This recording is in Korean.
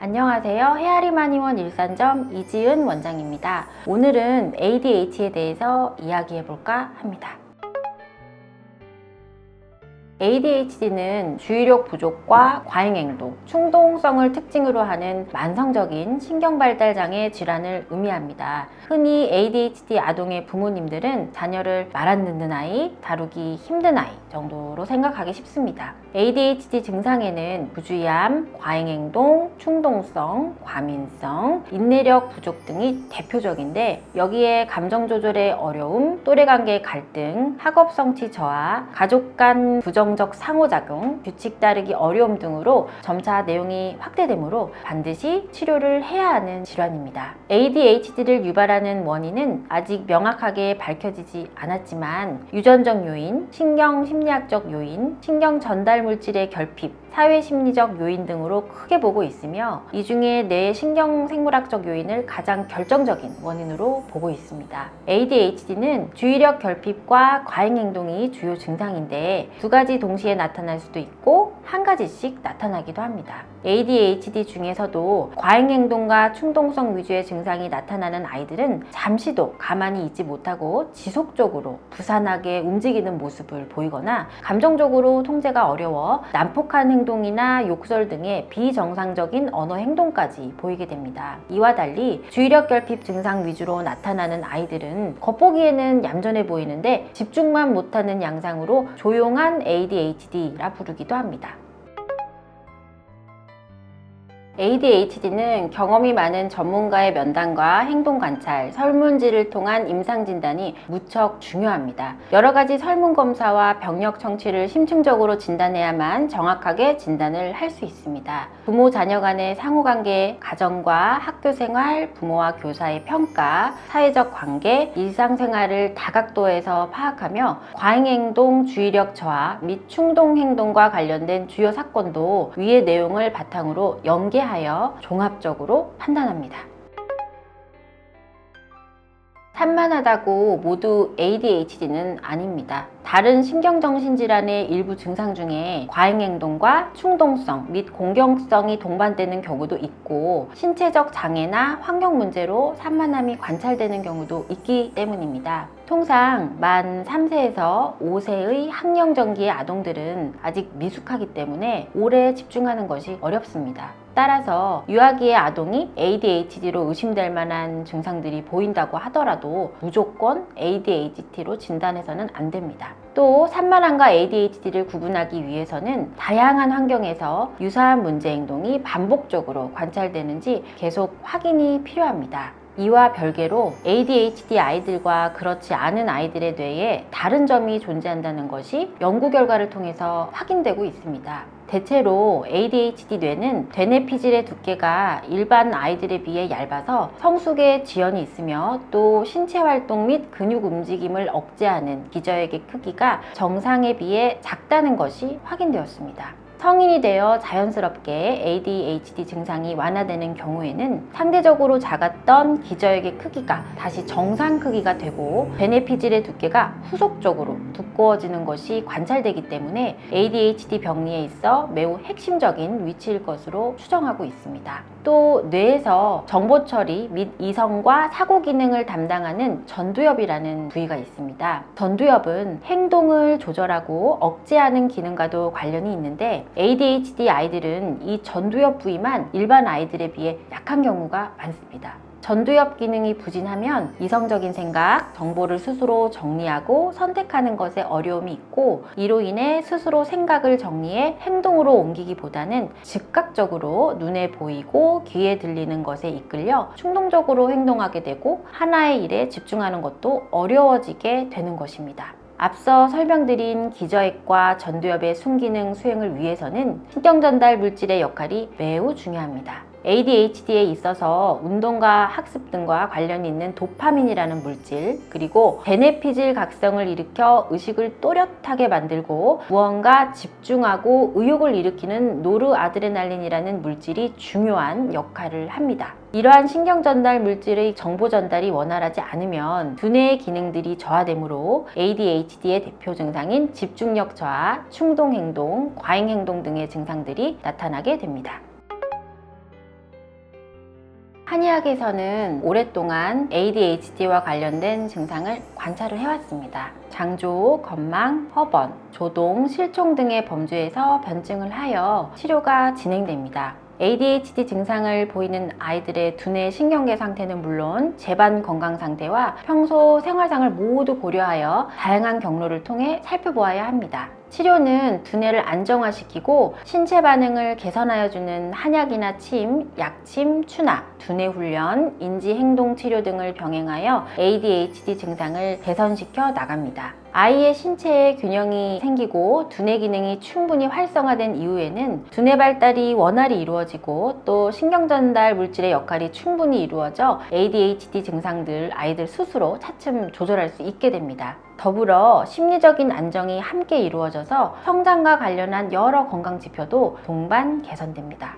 안녕하세요. 헤아리마니원 일산점 이지은 원장입니다. 오늘은 ADHD에 대해서 이야기해 볼까 합니다. ADHD는 주의력 부족과 과잉행동, 충동성을 특징으로 하는 만성적인 신경발달장애 질환을 의미합니다. 흔히 ADHD 아동의 부모님들은 자녀를 말 안 듣는 아이, 다루기 힘든 아이 정도로 생각하기 쉽습니다. ADHD 증상에는 부주의함, 과잉행동, 충동성, 과민성, 인내력 부족 등이 대표적인데, 여기에 감정 조절의 어려움, 또래관계 갈등, 학업 성취 저하, 가족 간 부정적 상호작용, 규칙 따르기 어려움 등으로 점차 내용이 확대되므로 반드시 치료를 해야 하는 질환입니다. ADHD를 유발하는 원인은 아직 명확하게 밝혀지지 않았지만 유전적 요인, 신경 심리학적 요인, 신경 전달 물질의 결핍, 사회 심리적 요인 등으로 크게 보고 있으며, 이 중에 뇌 신경 생물학적 요인을 가장 결정적인 원인으로 보고 있습니다. ADHD는 주의력 결핍과 과잉 행동이 주요 증상인데, 두 가지 동시에 나타날 수도 있고 한 가지씩 나타나기도 합니다. ADHD 중에서도 과잉 행동과 충동성 위주의 증상이 나타나는 아이들은 잠시도 가만히 있지 못하고 지속적으로 부산하게 움직이는 모습을 보이거나, 감정적으로 통제가 어려워 난폭한 행동이나 욕설 등의 비정상적인 언어 행동까지 보이게 됩니다. 이와 달리 주의력 결핍 증상 위주로 나타나는 아이들은 겉보기에는 얌전해 보이는데 집중만 못하는 양상으로 조용한 ADHD라 부르기도 합니다. ADHD는 경험이 많은 전문가의 면담과 행동 관찰, 설문지를 통한 임상 진단이 무척 중요합니다. 여러 가지 설문 검사와 병력 청취를 심층적으로 진단해야만 정확하게 진단을 할 수 있습니다. 부모 자녀 간의 상호관계, 가정과 학교 생활, 부모와 교사의 평가, 사회적 관계, 일상생활을 다각도에서 파악하며 과잉행동, 주의력 저하 및 충동행동과 관련된 주요 사건도 위의 내용을 바탕으로 연계하여 종합적으로 판단합니다. 산만하다고 모두 ADHD는 아닙니다. 다른 신경정신질환의 일부 증상 중에 과잉행동과 충동성 및 공격성이 동반되는 경우도 있고, 신체적 장애나 환경 문제로 산만함이 관찰되는 경우도 있기 때문입니다. 통상 만 3세에서 5세의 학령전기의 아동들은 아직 미숙하기 때문에 오래 집중하는 것이 어렵습니다. 따라서 유아기의 아동이 ADHD로 의심될 만한 증상들이 보인다고 하더라도 무조건 ADHD로 진단해서는 안 됩니다. 또 산만함과 ADHD를 구분하기 위해서는 다양한 환경에서 유사한 문제 행동이 반복적으로 관찰되는지 계속 확인이 필요합니다. 이와 별개로 ADHD 아이들과 그렇지 않은 아이들의 뇌에 다른 점이 존재한다는 것이 연구 결과를 통해서 확인되고 있습니다. 대체로 ADHD 뇌는 되뇌 피질의 두께가 일반 아이들에 비해 얇아서 성숙의 지연이 있으며, 또 신체 활동 및 근육 움직임을 억제하는 기저액의 크기가 정상에 비해 작다는 것이 확인되었습니다. 성인이 되어 자연스럽게 ADHD 증상이 완화되는 경우에는 상대적으로 작았던 기저액의 크기가 다시 정상 크기가 되고, 되뇌 피질의 두께가 후속적으로 두꺼워지는 것이 관찰되기 때문에 ADHD 병리에 있어 매우 핵심적인 위치일 것으로 추정하고 있습니다. 또 뇌에서 정보 처리 및 이성과 사고 기능을 담당하는 전두엽이라는 부위가 있습니다. 전두엽은 행동을 조절하고 억제하는 기능과도 관련이 있는데, ADHD 아이들은 이 전두엽 부위만 일반 아이들에 비해 약한 경우가 많습니다. 전두엽 기능이 부진하면 이성적인 생각, 정보를 스스로 정리하고 선택하는 것에 어려움이 있고, 이로 인해 스스로 생각을 정리해 행동으로 옮기기보다는 즉각적으로 눈에 보이고 귀에 들리는 것에 이끌려 충동적으로 행동하게 되고, 하나의 일에 집중하는 것도 어려워지게 되는 것입니다. 앞서 설명드린 기저액과 전두엽의 순기능 수행을 위해서는 신경전달 물질의 역할이 매우 중요합니다. ADHD에 있어서 운동과 학습 등과 관련이 있는 도파민이라는 물질, 그리고 되뇌 피질 각성을 일으켜 의식을 또렷하게 만들고 무언가 집중하고 의욕을 일으키는 노르아드레날린이라는 물질이 중요한 역할을 합니다. 이러한 신경전달 물질의 정보 전달이 원활하지 않으면 두뇌의 기능들이 저하되므로 ADHD의 대표 증상인 집중력 저하, 충동행동, 과잉행동 등의 증상들이 나타나게 됩니다. 한의학에서는 오랫동안 ADHD와 관련된 증상을 관찰을 해왔습니다. 장조, 건망, 허번, 조동, 실총 등의 범주에서 변증을 하여 치료가 진행됩니다. ADHD 증상을 보이는 아이들의 두뇌 신경계 상태는 물론 재반 건강 상태와 평소 생활상을 모두 고려하여 다양한 경로를 통해 살펴보아야 합니다. 치료는 두뇌를 안정화시키고 신체 반응을 개선하여주는 한약이나 침, 약침, 추나, 두뇌 훈련, 인지행동 치료 등을 병행하여 ADHD 증상을 개선시켜 나갑니다. 아이의 신체에 균형이 생기고 두뇌 기능이 충분히 활성화된 이후에는 두뇌 발달이 원활히 이루어지고 또 신경전달 물질의 역할이 충분히 이루어져 ADHD 증상들 아이들 스스로 차츰 조절할 수 있게 됩니다. 더불어 심리적인 안정이 함께 이루어져서 성장과 관련한 여러 건강 지표도 동반 개선됩니다.